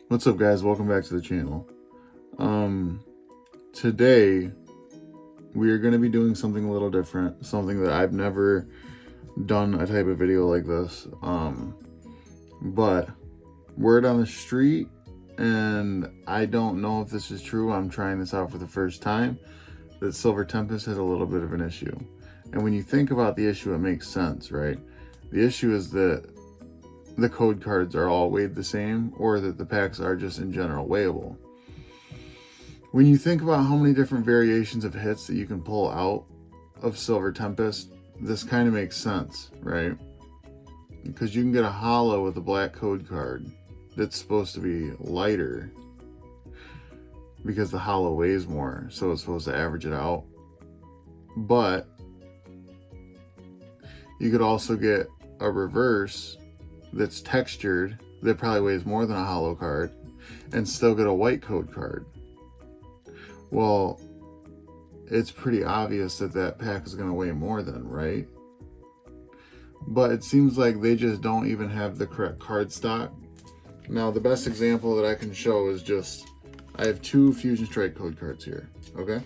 What's up, guys? Welcome back to the channel. Today we are going to be doing something a little different, something that I've never done a type of video like this. But word on the street, and I don't know if this is true, I'm trying this out for the first time, that Silver Tempest has a little bit of an issue. And when you think about the issue, it makes sense, right? The issue is that the code cards are all weighed the same, or that the packs are just in general weighable. When you think about how many different variations of hits that you can pull out of Silver Tempest, this kind of makes sense, right? Because you can get a holo with a black code card that's supposed to be lighter because the holo weighs more, so it's supposed to average it out. But you could also get a reverse that's textured that probably weighs more than a holo card and still get a white code card. Well, it's pretty obvious that that pack is going to weigh more than, right? But it seems like they just don't even have the correct card stock. Now, the best example that I can show is just, I have two Fusion Strike code cards here, okay?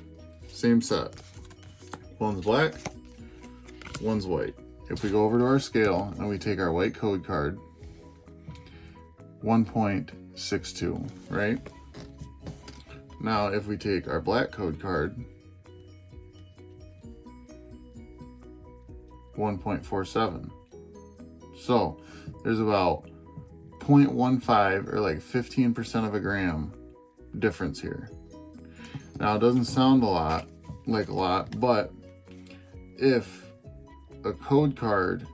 Same set. One's black, one's white. If we go over to our scale and we take our white code card, 1.62, right? Now, if we take our black code card, 1.47. So there's about 0.15 or like 15% of a gram difference here. Now, it doesn't sound like a lot, but if a code card,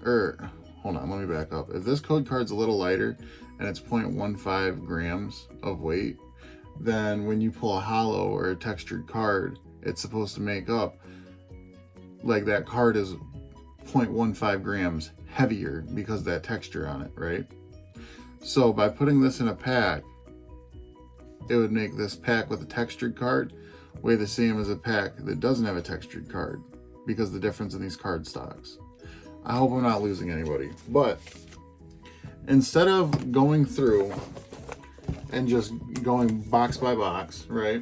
or hold on, let me back up. If this code card's a little lighter and it's 0.15 grams of weight, then when you pull a holo or a textured card, it's supposed to make up, like that card is 0.15 grams heavier because of that texture on it, right? So by putting this in a pack, it would make this pack with a textured card weigh the same as a pack that doesn't have a textured card because of the difference in these card stocks. I hope I'm not losing anybody, but instead of going through and just going box by box, right?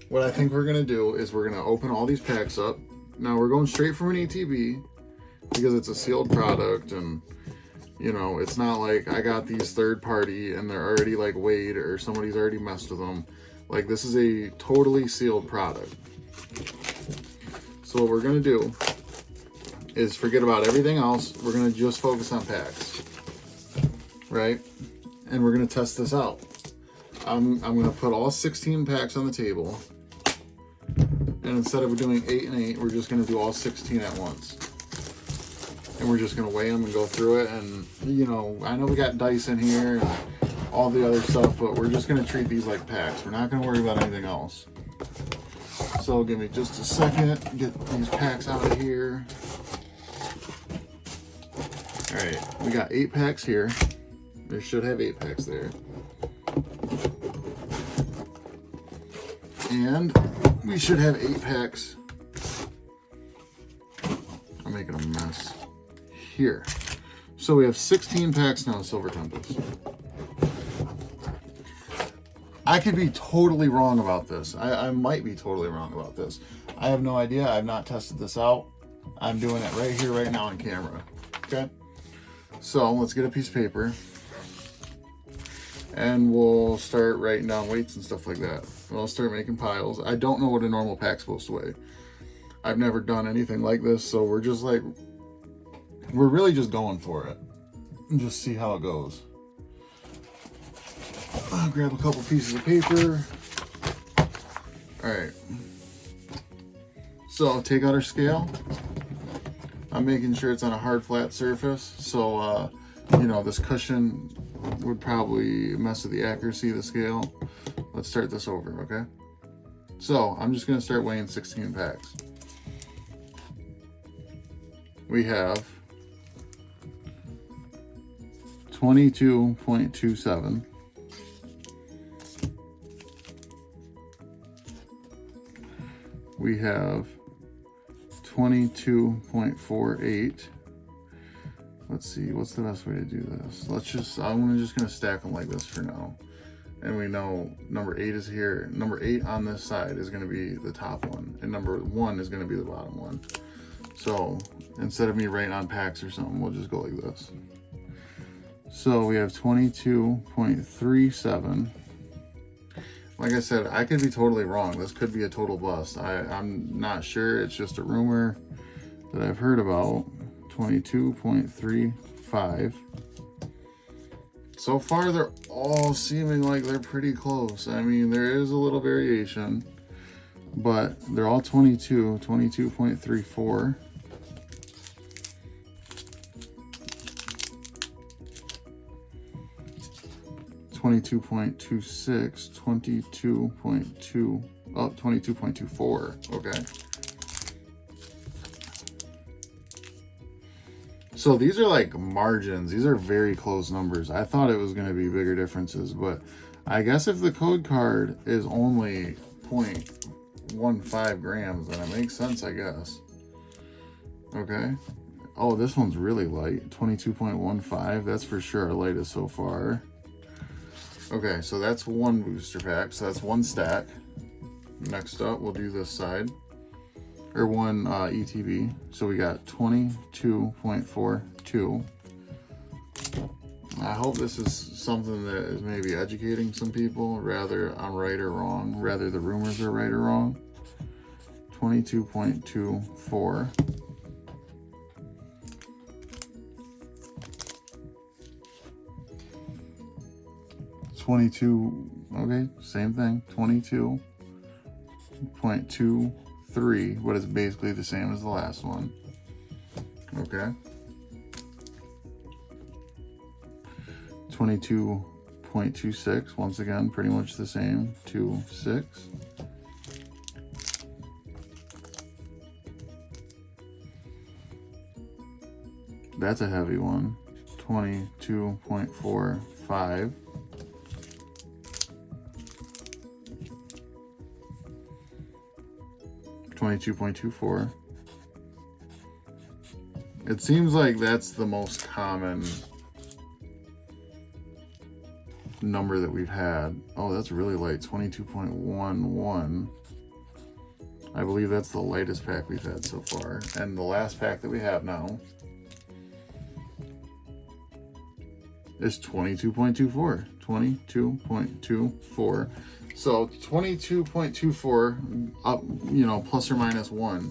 What I think we're gonna do is we're gonna open all these packs up. Now we're going straight from an ETB because it's a sealed product, and you know, it's not like I got these third party and they're already like weighed or somebody's already messed with them. Like, this is a totally sealed product. So what we're gonna do is forget about everything else. We're gonna just focus on packs, right? And we're gonna test this out. I'm gonna put all 16 packs on the table, and instead of doing 8 and 8, we're just gonna do all 16 at once. And we're just gonna weigh them and go through it. And you know, I know we got dice in here and all the other stuff, but we're just gonna treat these like packs. We're not gonna worry about anything else. So give me just a second, get these packs out of here. All right, we got 8 packs here. There should have 8 packs there. And we should have 8 packs. I'm making a mess here. So we have 16 packs now of Silver Tempest. I could be totally wrong about this. I might be totally wrong about this. I have no idea. I've not tested this out. I'm doing it right here, right now on camera. Okay? So let's get a piece of paper and we'll start writing down weights and stuff like that. And I'll start making piles. I don't know what a normal pack's supposed to weigh. I've never done anything like this, so we're just like, we're really just going for it and just see how it goes. I'll grab a couple pieces of paper. All right. So I'll take out our scale. I'm making sure it's on a hard, flat surface. So, you know, this cushion would probably mess with the accuracy of the scale. Let's start this over, okay? So I'm just gonna start weighing 16 packs. We have 22.27. We have 22.48. Let's see, what's the best way to do this? I'm just gonna stack them like this for now. and we know number 8 is here. Number 8 on this side is going to be the top one, and number 1 is going to be the bottom one. So instead of me writing on packs or something, we'll just go like this. So we have 22.37. Like I said, I could be totally wrong. This could be a total bust. I'm not sure. It's just a rumor that I've heard about. 22.35. So far, they're all seeming like they're pretty close. I mean, there is a little variation, but they're all 22, 22.34. 22.26, 22.2, oh, 22.24, okay. So these are like margins. These are very close numbers. I thought it was going to be bigger differences, but I guess if the code card is only 0.15 grams, then it makes sense, I guess. Okay. Oh, this one's really light, 22.15. That's for sure our lightest so far. Okay, so that's one booster pack. So that's one stack. Next up, we'll do this side. Or one ETB. So we got 22.42. I hope this is something that is maybe educating some people, rather I'm right or wrong, rather the rumors are right or wrong. 22.24. 22, okay, same thing, 22.23, but it's basically the same as the last one. Okay. 22.26, once again, pretty much the same, 2.6. That's a heavy one, 22.45. 22.24. It seems like that's the most common number that we've had. Oh, that's really light, 22.11. I believe that's the lightest pack we've had so far. And the last pack that we have now is 22.24. 22.24. So 22.24 up, you know, plus or minus 1.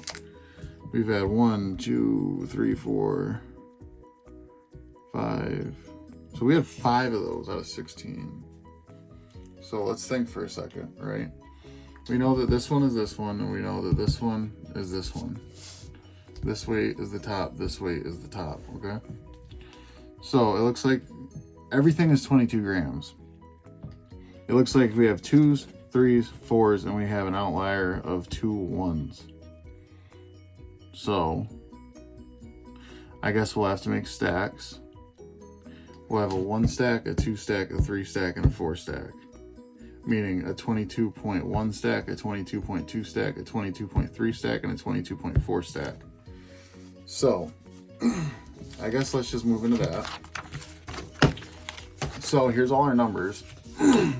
We've had 1, 2, 3, 4, 5. So we had 5 of those out of 16. So let's think for a second, right? We know that this one is this one, and we know that this one is this one. This weight is the top, this weight is the top, okay? So it looks like everything is 22 grams. It looks like we have 2s, 3s, 4s, and we have an outlier of 2 1s. So I guess we'll have to make stacks. We'll have a 1 stack, a 2 stack, a 3 stack, and a 4 stack. Meaning a 22.1 stack, a 22.2 stack, a 22.3 stack, and a 22.4 stack. So I guess let's just move into that. So here's all our numbers.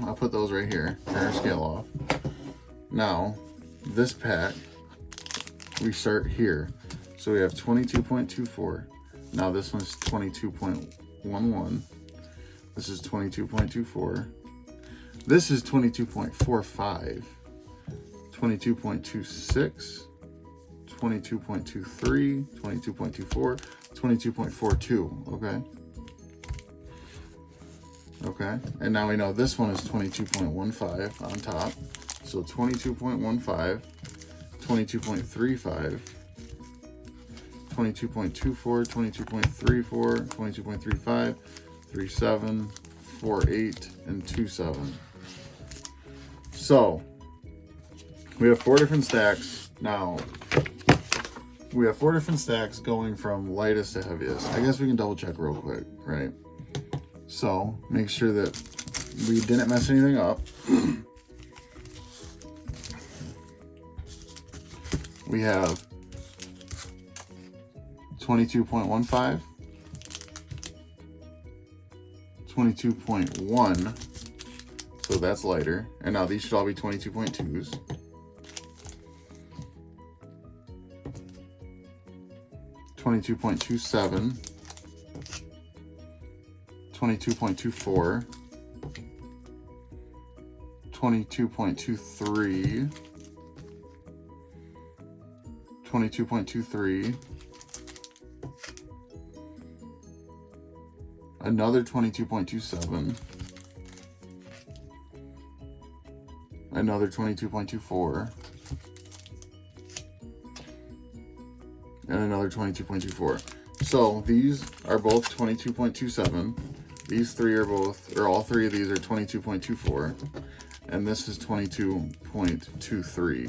I'll put those right here, turn our scale off. Now, this pack, we start here. So we have 22.24. Now this one's 22.11. This is 22.24. This is 22.45. 22.26. 22.23. 22.24. 22.42, okay? Okay, and now we know this one is 22.15 on top. So 22.15, 22.35, 22.24, 22.34, 22.35, 37, 48, and 27. So we have 4 different stacks. Now we have 4 different stacks going from lightest to heaviest. I guess we can double check real quick, right? So make sure that we didn't mess anything up. We have 22.15, 22.1, so So that's lighter. And now these should all be 22.2s. $22.27, $22.24, $22.23, $22.23, another $22.27, another $22.24, and another 22.24. So these are both 22.27. These three are both, or all three of these are 22.24. And this is 22.23.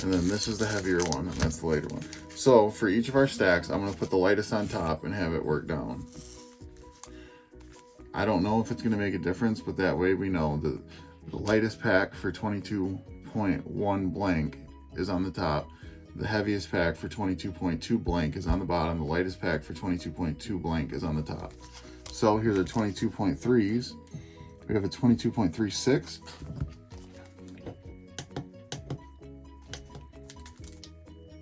And then this is the heavier one, and that's the lighter one. So for each of our stacks, I'm gonna put the lightest on top and have it work down. I don't know if it's gonna make a difference, but that way we know the lightest pack for 22.1 blank is on the top. The heaviest pack for 22.2 blank is on the bottom. The lightest pack for 22.2 blank is on the top. So here's our 22.3s. We have a 22.36.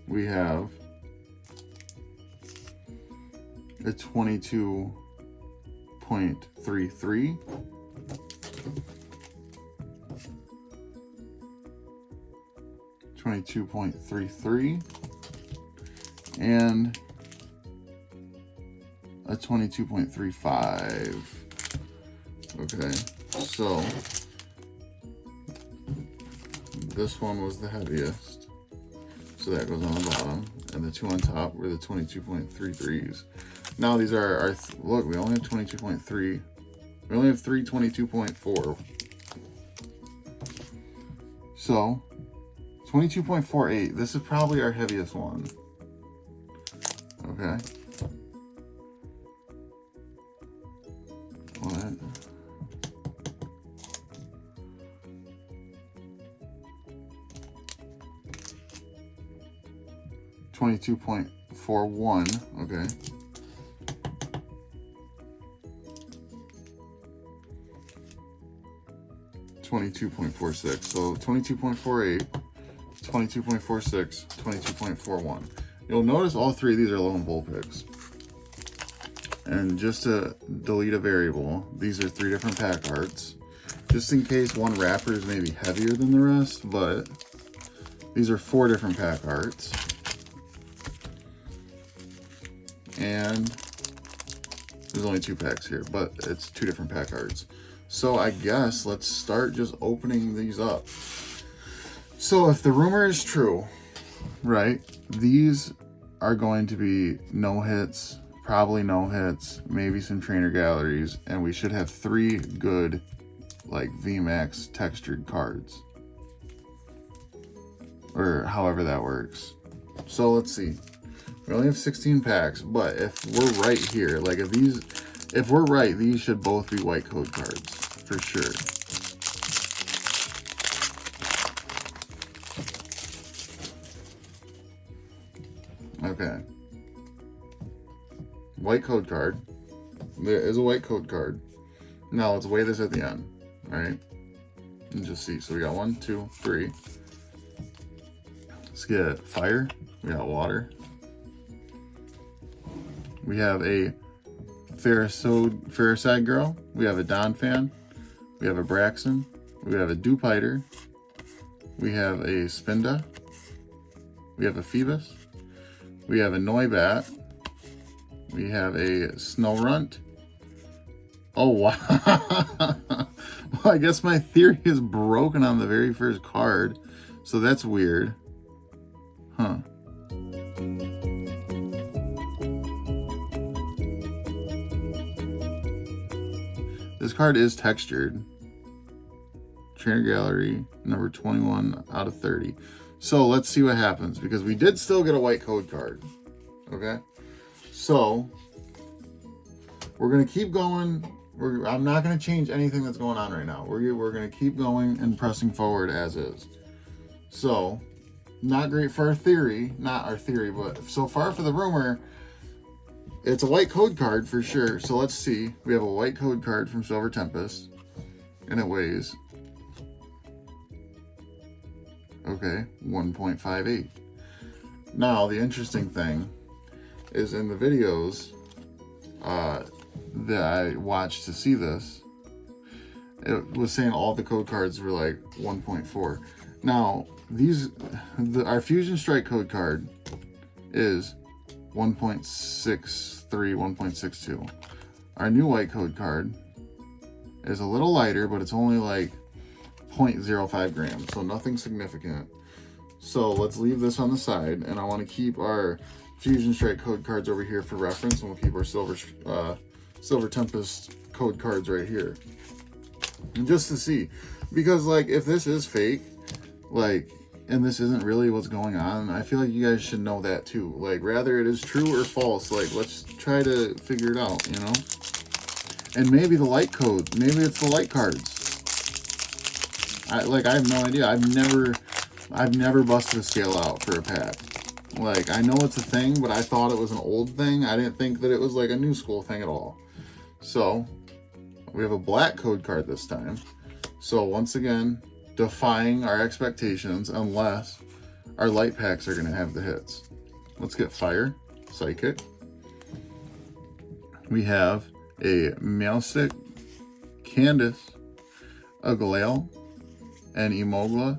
We have a 22.33. $22.33 and a 22.35. Okay, so this one was the heaviest, so that goes on the bottom, and the two on top were the 22.33s. Now these are our look, we only have 22.3. We only have three 22.4. So 22.48, this is probably our heaviest one. Okay. What? $22.41, okay. $22.46, so 22.48. 22.46, 22.41. You'll notice all three of these are lone bull picks. And just to delete a variable, these are three different pack arts. Just in case one wrapper is maybe heavier than the rest, but these are four different pack arts. And there's only two packs here, but it's two different pack arts. So I guess let's start just opening these up. So if the rumor is true, right, these are going to be no hits, probably no hits, maybe some trainer galleries, and we should have three good, like, VMAX textured cards. Or however that works. So let's see. We only have 16 packs, but if we're right here, like if we're right, these should both be white code cards, for sure. Okay. White code card. There is a white code card. Now let's weigh this at the end. Alright. And just see. So we got 1, 2, 3. Let's get fire. We got water. We have a Ferricide Girl. We have a Don Fan. We have a Braxton. We have a Dupiter. We have a Spinda. We have a Phoebus. We have a Noibat. We have a Snowrunt. Oh, wow. Well, I guess my theory is broken on the very first card. So that's weird. Huh. This card is textured. Trainer Gallery, number 21 out of 30. So let's see what happens, because we did still get a white code card. Okay? So we're going to keep going. I'm not going to change anything that's going on right now. We're going to keep going and pressing forward as is. So, not great for our theory. Not our theory, but so far for the rumor, it's a white code card for sure. So let's see. We have a white code card from Silver Tempest, and it weighs, okay, 1.58. Now, the interesting thing is in the videos that I watched to see this, it was saying all the code cards were like 1.4. Now, our Fusion Strike code card is 1.63, 1.62. Our new white code card is a little lighter, but it's only like 0.05 grams, so nothing significant. So let's leave this on the side, and I want to keep our Fusion Strike code cards over here for reference, and we'll keep our Silver Tempest code cards right here. And just to see, because like if this is fake, like, and this isn't really what's going on, I feel like you guys should know that too. Like, rather it is true or false, like let's try to figure it out, you know? And maybe the light code, maybe it's the light cards. I have no idea. I've never busted a scale out for a pack. Like, I know it's a thing, but I thought it was an old thing. I didn't think that it was like a new school thing at all. So we have a black code card this time. So once again, defying our expectations unless our light packs are going to have the hits. Let's get Fire, Psychic. We have a Mailstick, Candace, a Galale, an Emogla,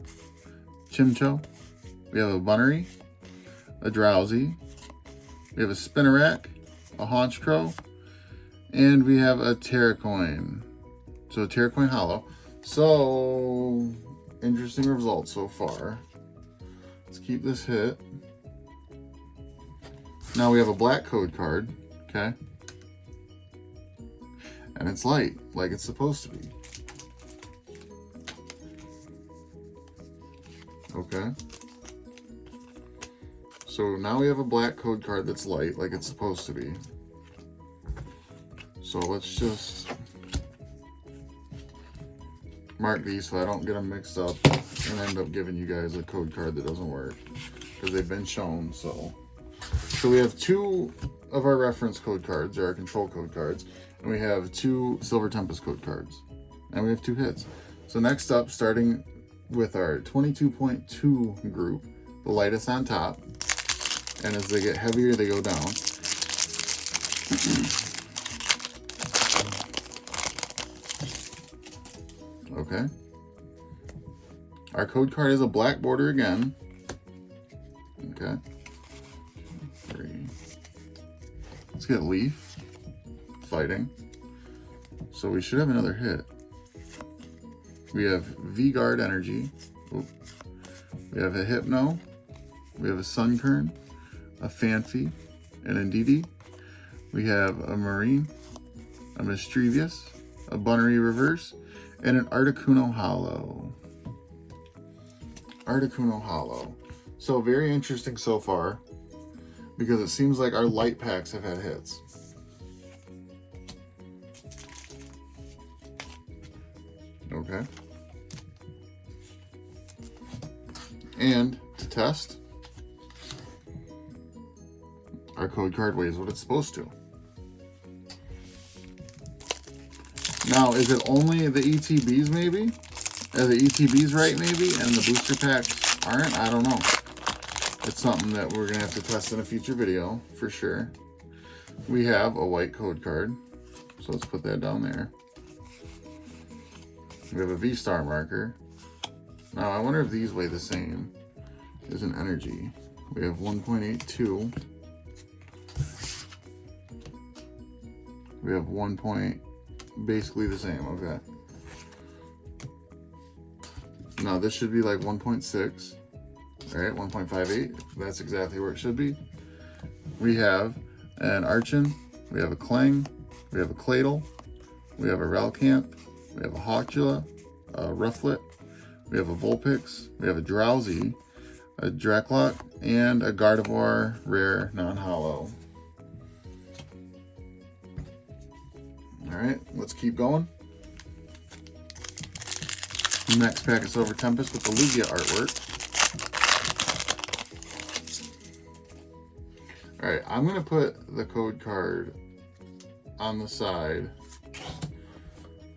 Chimcho. We have a Bunnery, a Drowsy. We have a Spinnerack, a Haunch Crow, and we have a Terracoin. So a Terracoin Hollow. So interesting results so far. Let's keep this hit. Now we have a black code card, okay? And it's light, like it's supposed to be. Okay. So now we have a black code card that's light, like it's supposed to be. So let's just mark these so I don't get them mixed up and end up giving you guys a code card that doesn't work, because they've been shown. So we have 2 of our reference code cards, or our control code cards, and we have 2 Silver Tempest code cards, and we have 2 hits. So next up, starting with our 22.2 group, the lightest on top, and as they get heavier, they go down. Okay. Our code card is a black border again. Okay. 3. Let's get Leaf, Fighting. So we should have another hit. We have V-Guard Energy. Oop. We have a Hypno. We have a Sunkern, a Fanfi, an Indeedee. We have a Marine, a Mischievous, a Bunnery Reverse, and an Articuno Hollow. Articuno Hollow. So very interesting so far, because it seems like our light packs have had hits. Okay. And to test, our code card weighs what it's supposed to. Now, is it only the ETBs maybe? Are the ETBs right maybe, and the booster packs aren't? I don't know. It's something that we're gonna have to test in a future video for sure. We have a white code card, so let's put that down there. We have a V-Star marker. Now, I wonder if these weigh the same as an energy. We have 1.82. We have 1. Basically the same, okay. Now, this should be like 1.6. All right, 1.58. That's exactly where it should be. We have an Archon. We have a Clang. We have a Claydol. We have a Relcamp. We have a Hawkula, a Rufflet, we have a Vulpix, we have a Drowsy, a Draklock, and a Gardevoir rare non-hollow. Alright, let's keep going. Next pack of Silver Tempest with the Lugia artwork. All right, I'm gonna put the code card on the side.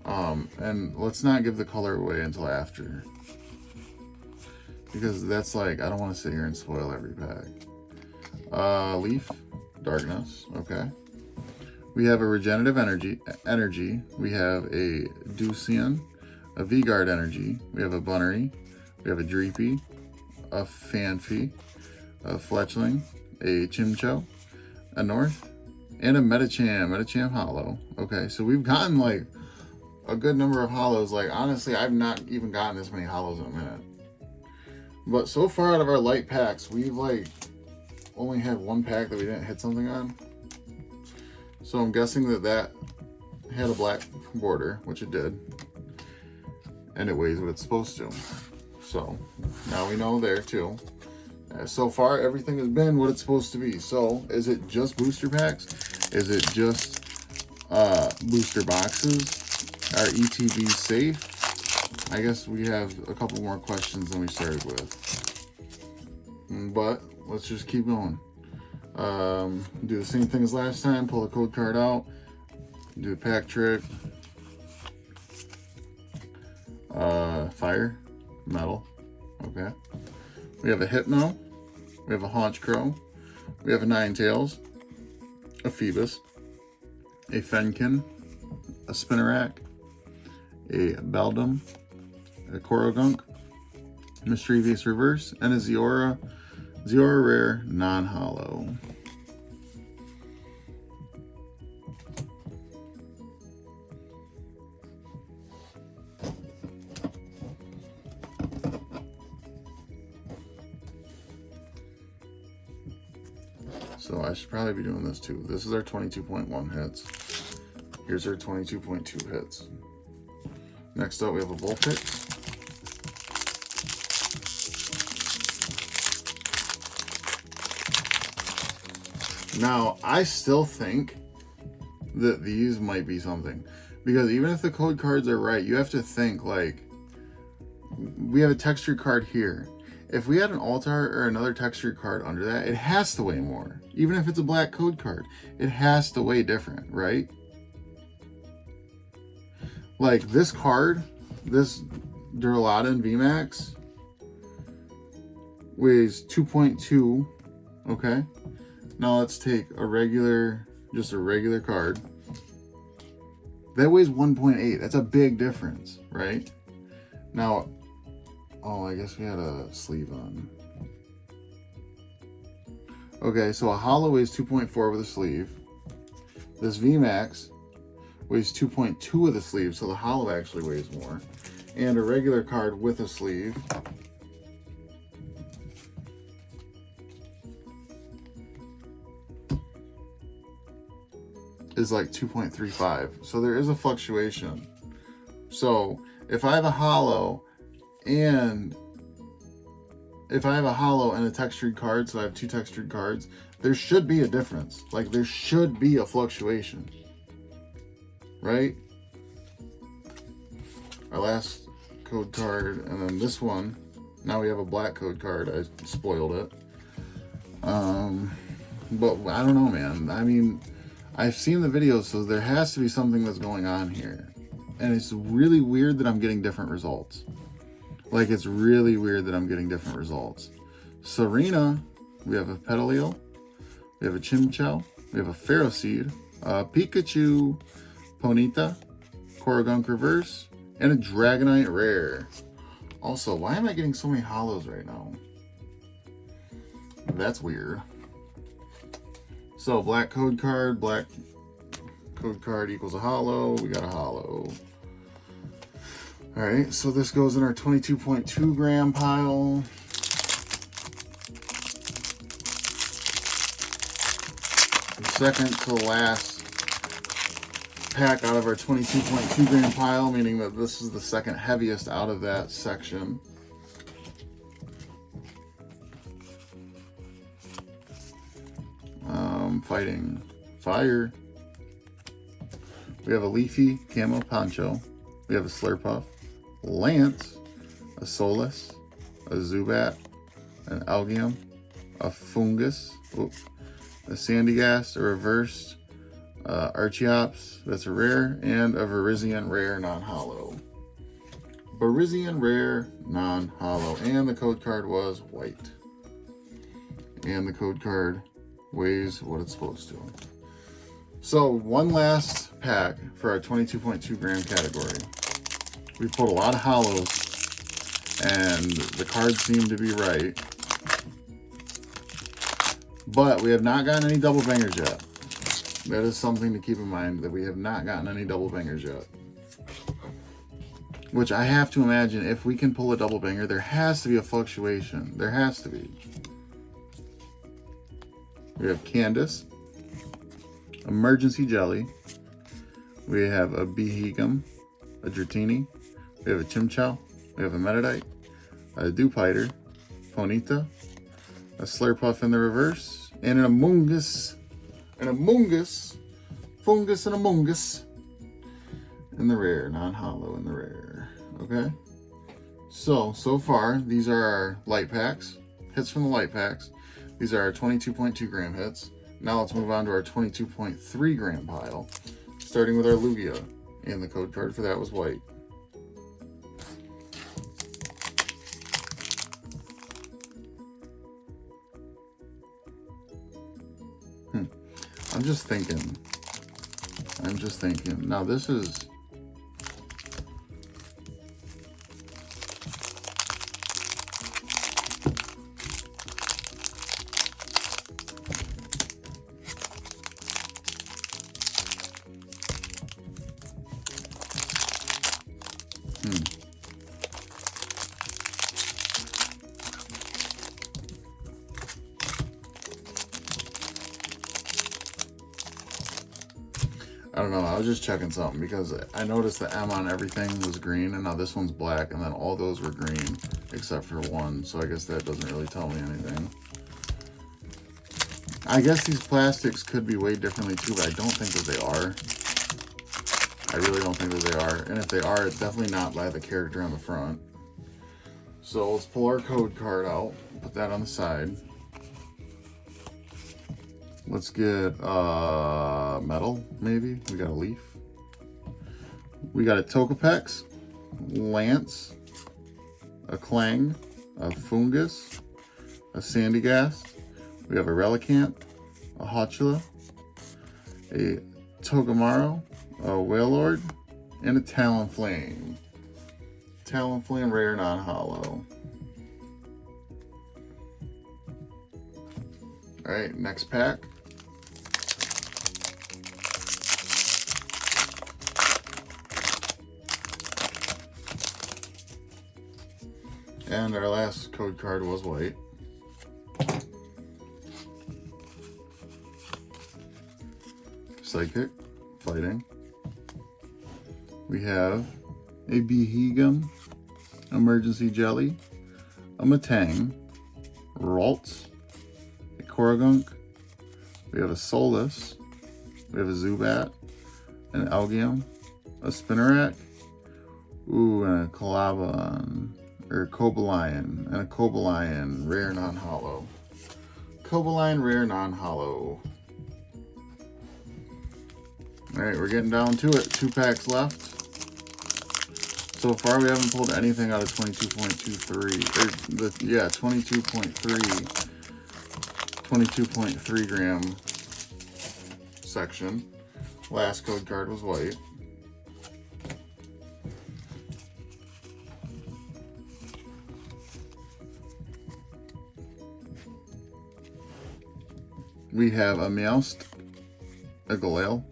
And let's not give the color away until after. Because that's like, I don't want to sit here and spoil every pack. Leaf, Darkness, okay. We have a Regenerative Energy. We have a Ducian, a V-Guard Energy. We have a Bunnery. We have a Dreepy, a Fanfi, a Fletchling, a Chimcho, a North, and a Metacham Hollow. Okay, so we've gotten like a good number of hollows. Like, honestly, I've not even gotten this many hollows in a minute. But so far out of our light packs, we've like only had one pack that we didn't hit something on. So I'm guessing that had a black border, which it did. And it weighs what it's supposed to. So now we know there too. So far, everything has been what it's supposed to be. So is it just booster packs? Is it just booster boxes? Are ETBs safe? I guess we have a couple more questions than we started with. But let's just keep going. Do the same thing as last time. Pull the code card out. Do the pack trick. Fire. Metal. Okay. We have a Hypno. We have a Haunch Crow. We have a Ninetales. A Phoebus. A Fenkin. A Spinarak. A Beldum. A Korogunk. Mischievous Reverse. And a Ziora Rare non-hollow. So I should probably be doing this too. This is our 22.1 hits. Here's our 22.2 hits. Next up we have a Vulpix. Now, I still think that these might be something. Because even if the code cards are right, you have to think, like, we have a textured card here. If we had an Altar or another textured card under that, it has to weigh more. Even if it's a black code card, it has to weigh different, right? Like, this card, this Duraludon VMAX, weighs 2.2, okay? Now let's take a regular, just a regular card. That weighs 1.8. That's a big difference, right? Now, oh, I guess we had a sleeve on. Okay, so a hollow weighs 2.4 with a sleeve. This VMAX weighs 2.2 with a sleeve, so the hollow actually weighs more. And a regular card with a sleeve is like 2.35. So there is a fluctuation. So if I have a hollow and a textured card, so I have two textured cards, there should be a difference. Like, there should be a fluctuation, right? Our last code card, and then this one. Now we have a black code card. I spoiled it. But I don't know, man. I mean, I've seen the videos, so there has to be something that's going on here. And it's really weird that I'm getting different results. Like, it's really weird that I'm getting different results. Serena, we have a Petalil, we have a Chimchou, we have a Ferroseed, a Pikachu, Ponyta, Korogunk Reverse, and a Dragonite Rare. Also, why am I getting so many hollows right now? That's weird. So, black code card equals a hollow. We got a hollow. All right, so this goes in our 22.2 gram pile. The second to last pack out of our 22.2 gram pile, meaning that this is the second heaviest out of that section. Fighting Fire. We have a Leafy Camo Poncho. We have a Slurpuff, Lance, a Solus, a Zubat, an Algium, a Fungus, a Sandygast, a reversed Archeops, that's a rare, and a Virizion rare non-holo. Virizion rare non-holo, and the code card was white. And the code card weighs what it's supposed to. So one last pack for our 22.2 gram category. We pulled a lot of holos, and the cards seem to be right. But we have not gotten any double bangers yet. That is something to keep in mind, that we have not gotten any double bangers yet. Which I have to imagine, if we can pull a double banger, there has to be a fluctuation. There has to be. We have Candace, Emergency Jelly. We have a Behegum, a Dratini. We have a Chimchow. We have a Metadite, a Dewpider, Ponyta, a Slurpuff in the reverse, and an Amoonguss. An Amoonguss. Fungus and Amoonguss. In the rare, non-holo in the rare. Okay? So far, these are our light packs. Hits from the light packs. These are our 22.2 gram hits. Now let's move on to our 22.3 gram pile. Starting with our Lugia. And the code card for that was white. I'm just thinking. Now this is... I don't know, I was just checking something because I noticed the M on everything was green, and now this one's black, and then all those were green except for one, so I guess that doesn't really tell me anything. I guess these plastics could be weighed differently too, but I don't think that they are. I really don't think that they are, and if they are, it's definitely not by the character on the front. So let's pull our code card out, put that on the side. Let's get metal, maybe. We got a leaf. We got a Togepex, Lance, a Clang, a Fungus, a Sandygast. We have a Relicanth, a Hotchula, a Togedemaru, a Wailord, and a Talonflame. Talonflame rare non-holo. Alright, next pack. And our last code card was white. Psychic, fighting. We have a Behegum, Emergency Jelly, a Matang, Ralts, a Korrigunk, we have a Solus, we have a Zubat, an Algium, a Spinarak, ooh, and a Colaban, or Cobalion, and a Cobalion, rare non-holo. Cobalion, rare non-holo. Alright, we're getting down to it. 2 packs left. So far, we haven't pulled anything out of 22.23, or 22.3 gram section. Last code card was white. We have a Meowst, a Galale,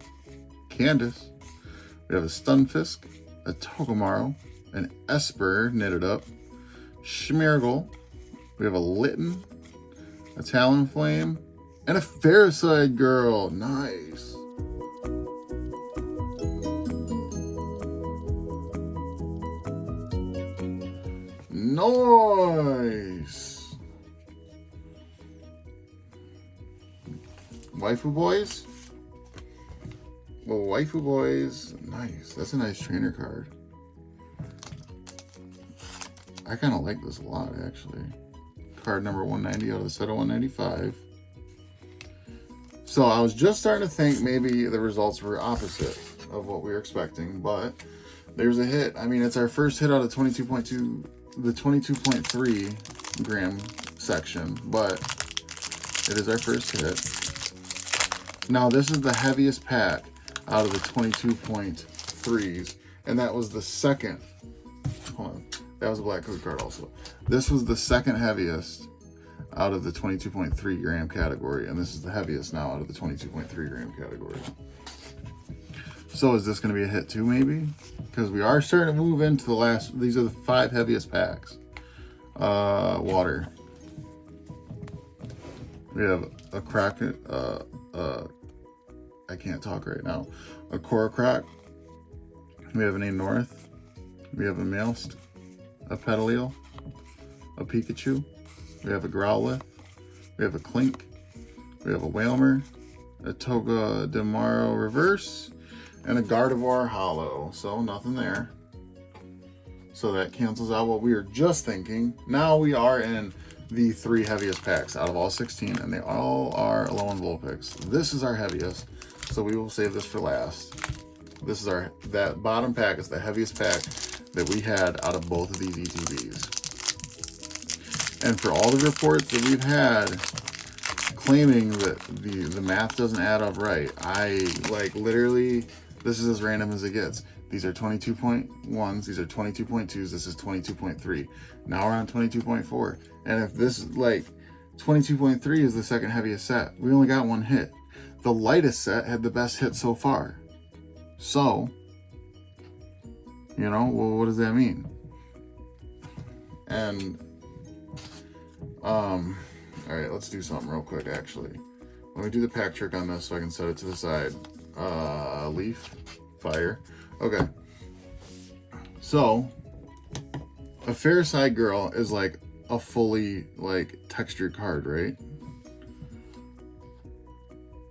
Candace, we have a Stunfisk, a Togedemaru, an Esper knitted up, Schmeargle, we have a Litten, a Talonflame, and a Ferricide Girl. Nice. Nice. Waifu Boys? Well, Waifu Boys, nice. That's a nice trainer card. I kind of like this a lot, actually. Card number 190 out of the set of 195. So I was just starting to think maybe the results were opposite of what we were expecting, but there's a hit. I mean, it's our first hit out of 22.2, the 22.3 gram section, but it is our first hit. Now, this is the heaviest pack out of the 22.3s, and that was the second. Hold on, that was a black code card also. This was the second heaviest out of the 22.3 gram category, and this is the heaviest now out of the 22.3 gram category. So is this going to be a hit too, maybe? Because we are starting to move into the last, these are the 5 heaviest packs. Water. We have a crack, I can't talk right now. A Korokrak. We have an A North. We have a Maelst, a Petalil, a Pikachu. We have a Growlithe. We have a Clink. We have a Wailmer, a Toga Demaro Reverse, and a Gardevoir Hollow. So nothing there. So that cancels out what we were just thinking. Now we are in the 3 heaviest packs out of all 16, and they all are Alolan Vulpix. This is our heaviest, so we will save this for last. This is that bottom pack is the heaviest pack that we had out of both of these ETBs. And for all the reports that we've had claiming that the math doesn't add up right, I like literally, this is as random as it gets. These are 22.1s, these are 22.2s, this is 22.3. Now we're on 22.4. And if this like 22.3 is the second heaviest set, we only got 1 hit. The lightest set had the best hit so far. So, you know, well, what does that mean? And, all right, let's do something real quick, actually. Let me do the pack trick on this so I can set it to the side. Leaf, fire. Okay. So, a Fair Side Girl is like a fully, like, textured card, right?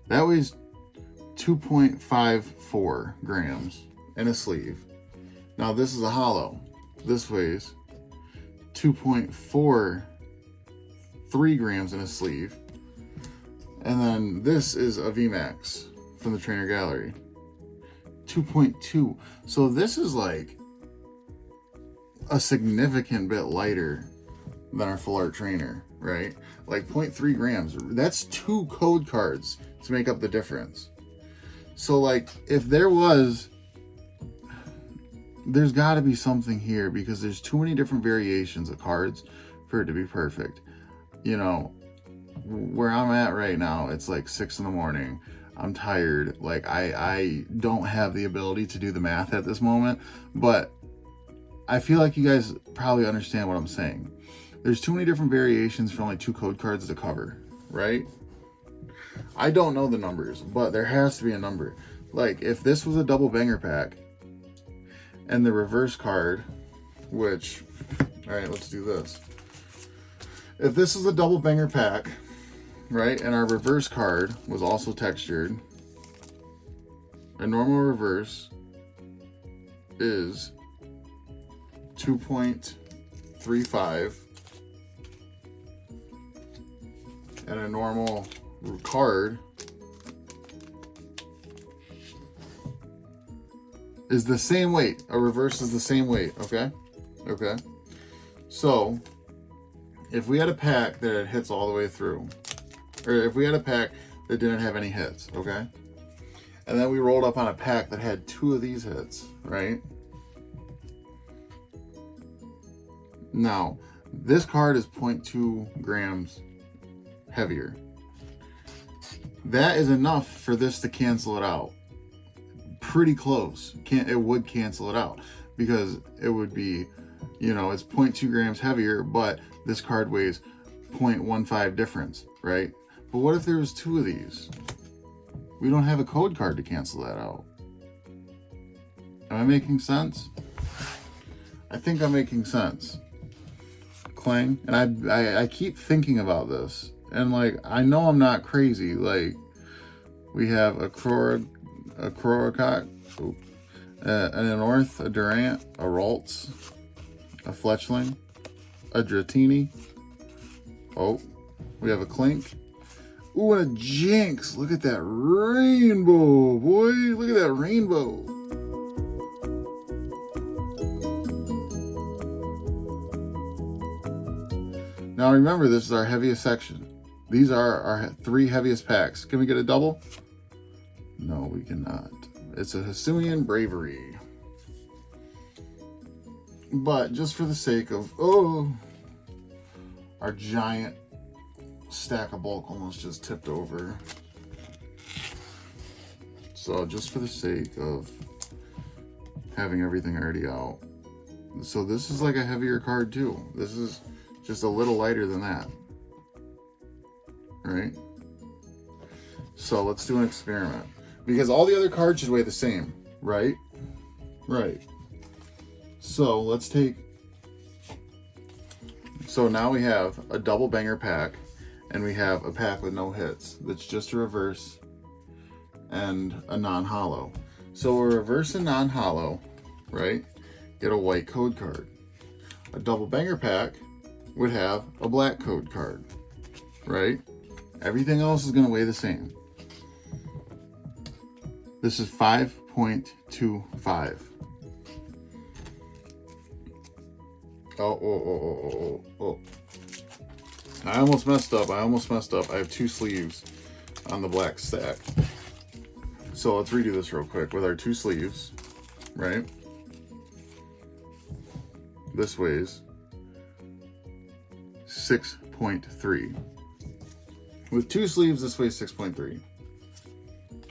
That weighs 2.54 grams in a sleeve. Now this is a hollow. This weighs 2.43 grams in a sleeve. And then this is a VMAX from the Trainer Gallery. 2.2. So this is like a significant bit lighter than our Full Art Trainer, right? Like 0.3 grams. That's 2 code cards to make up the difference. So like if there's got to be something here because there's too many different variations of cards for it to be perfect. You know, where I'm at right now, it's like 6 in the morning. I'm tired. Like I don't have the ability to do the math at this moment, but I feel like you guys probably understand what I'm saying. There's too many different variations for only 2 code cards to cover, right? I don't know the numbers, but there has to be a number. Like if this was a double banger pack and the reverse card, which, all right, let's do this. If this is a double banger pack, right, and our reverse card was also textured, a normal reverse is 2.35 and a normal card is the same weight. A reverse is the same weight, okay? Okay. So, if we had a pack that had hits all the way through, or if we had a pack that didn't have any hits, okay? And then we rolled up on a pack that had 2 of these hits, right? Now, this card is 0.2 grams heavier. That is enough for this to cancel it out. Pretty close. It would cancel it out because it would be, you know, it's 0.2 grams heavier, but this card weighs 0.15 difference, right? But what if there was 2 of these? We don't have a code card to cancel that out. Am I making sense? I think I'm making sense. Clang. And I keep thinking about this. And like, I know I'm not crazy. Like, we have a Korokrak, an Anorth, a Durant, a Ralts, a Fletchling, a Dratini. Oh, we have a Clink, Ooh, and a Jinx. Look at that rainbow, boy. Look at that rainbow. Now remember, this is our heaviest section. These are our 3 heaviest packs. Can we get a double? No, we cannot. It's a Hisuian Bravery. But just for the sake of, our giant stack of bulk almost just tipped over. So just for the sake of having everything already out. So this is like a heavier card too. This is just a little lighter than that. Right? So let's do an experiment. Because all the other cards should weigh the same, right? Right. So let's take... So now we have a double banger pack, and we have a pack with no hits. That's just a reverse and a non-hollow. So a reverse and non-hollow, right? Get a white code card. A double banger pack would have a black code card, right? Everything else is going to weigh the same. This is 5.25. Oh. I almost messed up. I have 2 sleeves on the black stack. So let's redo this real quick with our 2 sleeves, right? This weighs 6.3. With 2 sleeves, this weighs 6.3,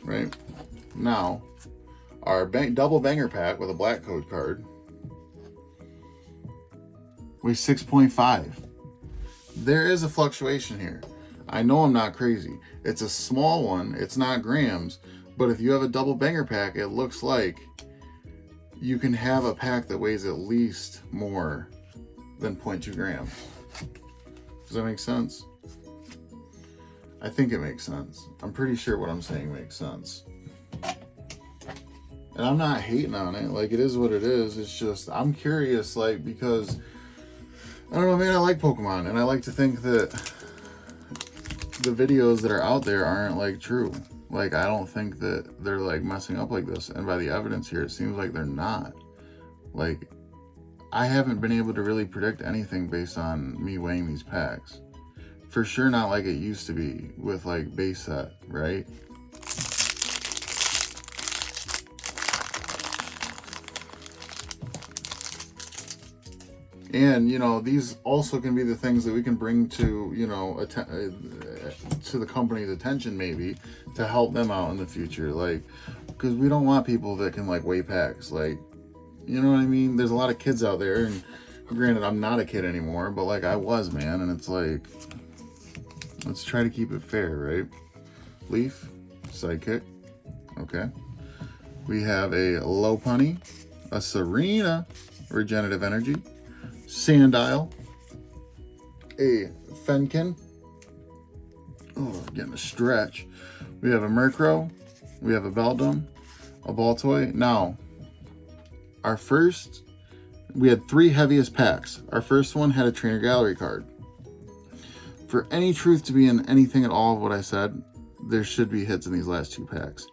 right? Now, our double banger pack with a black code card weighs 6.5. There is a fluctuation here. I know I'm not crazy. It's a small one. It's not grams. But if you have a double banger pack, it looks like you can have a pack that weighs at least more than 0.2 grams. Does that make sense? I think it makes sense. I'm pretty sure what I'm saying makes sense. And I'm not hating on it. Like, it is what it is. It's just, I'm curious, like, because, I don't know, man, I like Pokemon. And I like to think that the videos that are out there aren't, like, true. Like, I don't think that they're, like, messing up like this. And by the evidence here, it seems like they're not. Like, I haven't been able to really predict anything based on me weighing these packs. For sure not like it used to be with, like, base set, right? And, you know, these also can be the things that we can bring to, you know, to the company's attention, maybe, to help them out in the future. Like, because we don't want people that can, like, weigh packs. Like, you know what I mean? There's a lot of kids out there, and granted, I'm not a kid anymore, but, like, I was, man. And it's like, let's try to keep it fair, right? Leaf, Sidekick, okay. We have a Lopunny, a Serena, Regenerative Energy, Sandile, a Fenkin, oh, getting a stretch. We have a Murkrow, we have a Beldum, a Baltoy. Now, our first, we had 3 heaviest packs. Our first one had a Trainer Gallery card. For any truth to be in anything at all of what I said, there should be hits in these last 2 packs.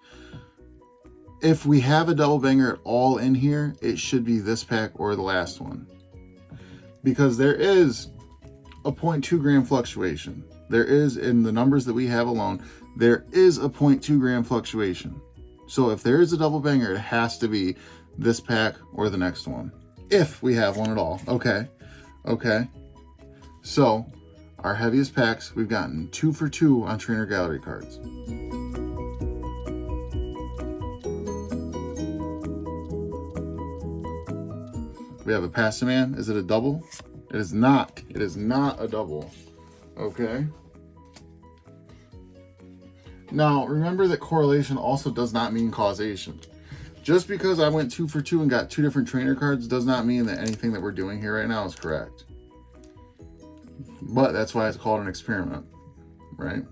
If we have a double banger at all in here, it should be this pack or the last one. Because there is a 0.2 gram fluctuation. There is, in the numbers that we have alone, there is a 0.2 gram fluctuation. So if there is a double banger, it has to be this pack or the next one. If we have one at all. Okay. So, our heaviest packs, we've gotten 2 for 2 on Trainer Gallery cards. We have a Passaman. Is it a double? It is not. It is not a double. Okay. Now, remember that correlation also does not mean causation. Just because I went 2 for 2 and got 2 different trainer cards does not mean that anything that we're doing here right now is correct. But that's why it's called an experiment, right?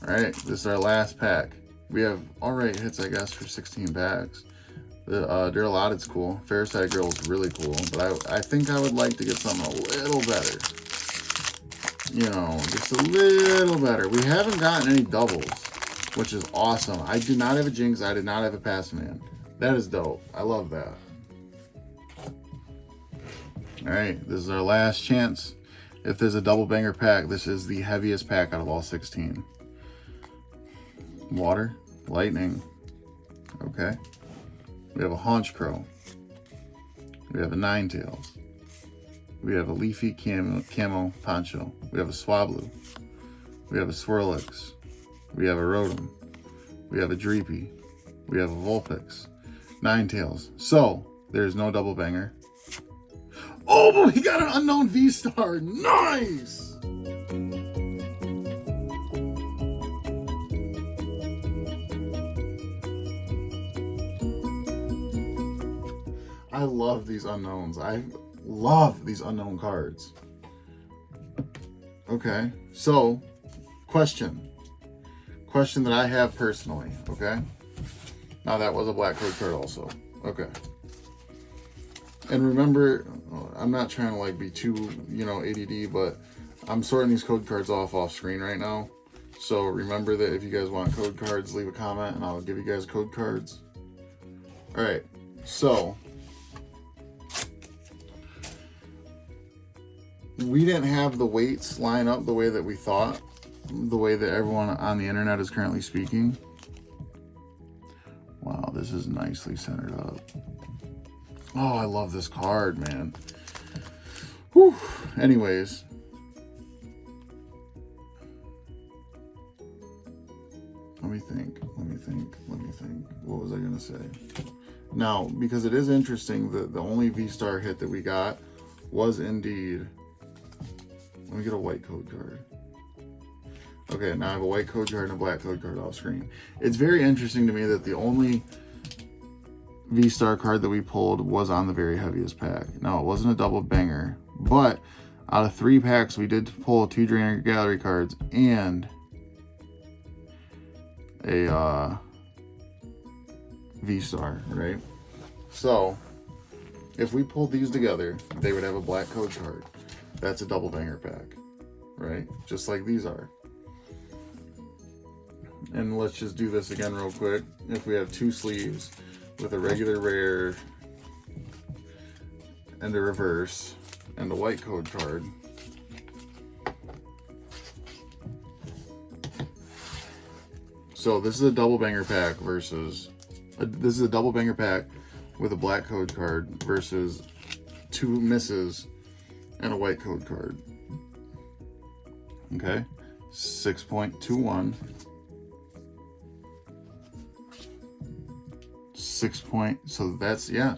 All right, this is our last pack. We have all right hits, I guess, for 16 packs. The Duraludon's cool. Fairsight Girl is really cool, but I think I would like to get something a little better. you know, just a little better. We haven't gotten any doubles, which is awesome. I do not have a Jinx. I did not have a Pass Man. That is dope. I love that. All right, this is our last chance. If there's a double banger pack, this is the heaviest pack out of all 16. Water, lightning. Okay. We have a Haunch Crow. We have a Ninetales. We have a Leafy Camo Poncho. We have a Swablu. We have a Swirlix. We have a Rotom. We have a Dreepy. We have a Vulpix. Ninetales. So, there's no double banger. Oh, he got an unknown V-Star. Nice! I love these unknowns. I love these unknown cards. Okay, so question that I have personally. Okay, now that was a black code card also. Okay, and remember, I'm not trying to like be too, you know, ADD, but I'm sorting these code cards off screen right now. So remember that if you guys want code cards, leave a comment and I'll give you guys code cards. All right, so we didn't have the weights line up the way that we thought, the way that everyone on the internet is currently speaking. Wow, this is nicely centered up. Oh, I love this card, man. Whew. Anyways. Let me think. What was I going to say? Now, because it is interesting that the only V-Star hit that we got was indeed... Let me get a white code card. Okay, now I have a white code card and a black code card off screen. It's very interesting to me that the only V-Star card that we pulled was on the very heaviest pack. Now, it wasn't a double banger, but out of 3 packs, we did pull 2 Trainer Gallery cards and a V-Star, right? So, if we pulled these together, they would have a black code card. That's a double banger pack, right? Just like these are. And let's just do this again real quick. If we have 2 sleeves with a regular rare and a reverse and a white code card, so this is a double banger pack versus this is a double banger pack with a black code card versus 2 misses and a white code card. Okay, 6.21, so that's, yeah,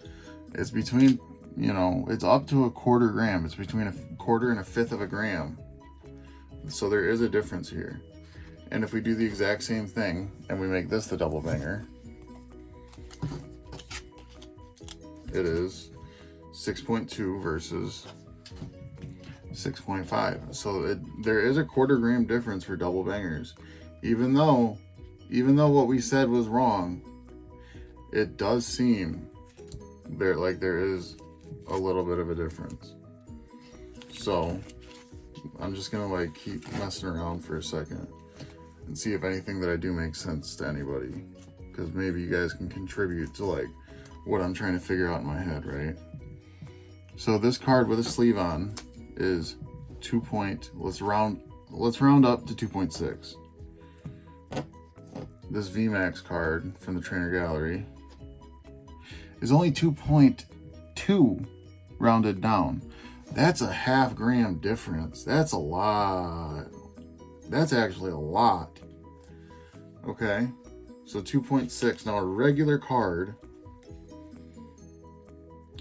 it's between, you know, it's up to a quarter gram. It's between a quarter and a fifth of a gram. So there is a difference here. And if we do the exact same thing and we make this the double banger, it is 6.2 versus 6.5. So there is a quarter gram difference for double bangers. Even though what we said was wrong, it does seem there is a little bit of a difference. So I'm just gonna like keep messing around for a second and see if anything that I do makes sense to anybody, because maybe you guys can contribute to like what I'm trying to figure out in my head, right? So this card with a sleeve on is let's round up to 2.6. This VMAX card from the Trainer Gallery is only 2.2 rounded down. That's a half gram difference. That's a lot. That's actually a lot. Okay, so 2.6. Now a regular card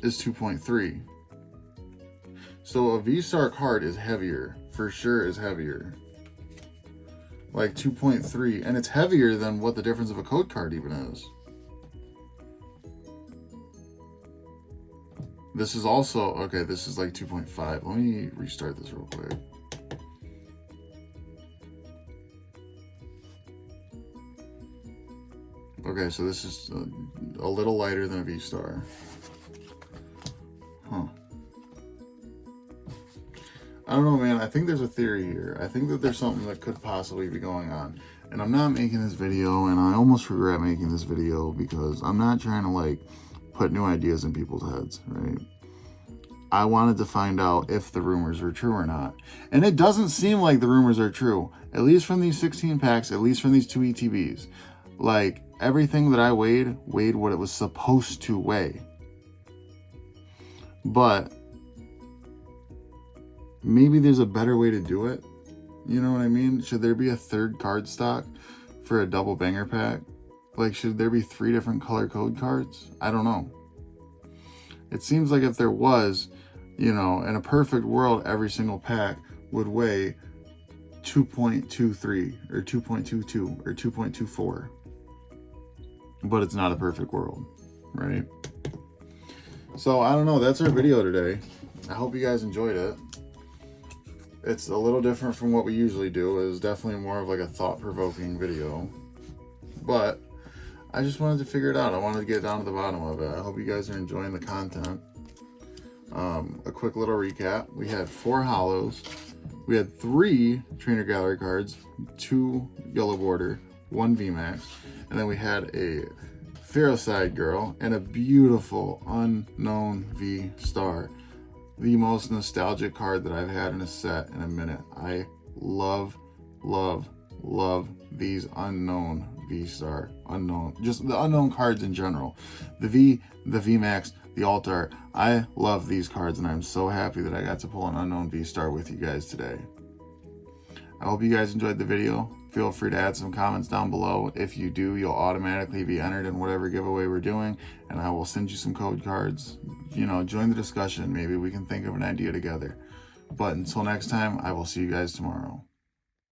is 2.3. So a V-Star card is heavier, for sure is heavier. Like 2.3, and it's heavier than what the difference of a code card even is. This is also, okay, this is like 2.5. Let me restart this real quick. Okay, so this is a little lighter than a V-Star. Huh. I don't know, man. I think there's a theory here. I think that there's something that could possibly be going on. And I'm not making this video, and I almost regret making this video because I'm not trying to like put new ideas in people's heads, right? I wanted to find out if the rumors were true or not. And it doesn't seem like the rumors are true, at least from these 16 packs, at least from these 2 ETBs. Like, everything that I weighed what it was supposed to weigh. But maybe there's a better way to do it. You know what I mean? Should there be a third card stock for a double banger pack? Like, should there be 3 different color code cards? I don't know. It seems like if there was, you know, in a perfect world, every single pack would weigh 2.23 or 2.22 or 2.24. But it's not a perfect world, right? So, I don't know. That's our video today. I hope you guys enjoyed it. It's a little different from what we usually do. It was definitely more of like a thought-provoking video. But I just wanted to figure it out. I wanted to get down to the bottom of it. I hope you guys are enjoying the content. A quick little recap. We had 4 hollows. We had 3 trainer gallery cards, 2 yellow border, 1 VMAX. And then we had a Ferrocide girl and a beautiful unknown V star. The most nostalgic card that I've had in a set in a minute. I love, love, love these unknown V-Star, just the unknown cards in general. The V, the VMAX, the Altar. I love these cards, and I'm so happy that I got to pull an unknown V-Star with you guys today. I hope you guys enjoyed the video. Feel free to add some comments down below. If you do, you'll automatically be entered in whatever giveaway we're doing, and I will send you some code cards. You know, join the discussion. Maybe we can think of an idea together. But until next time, I will see you guys tomorrow.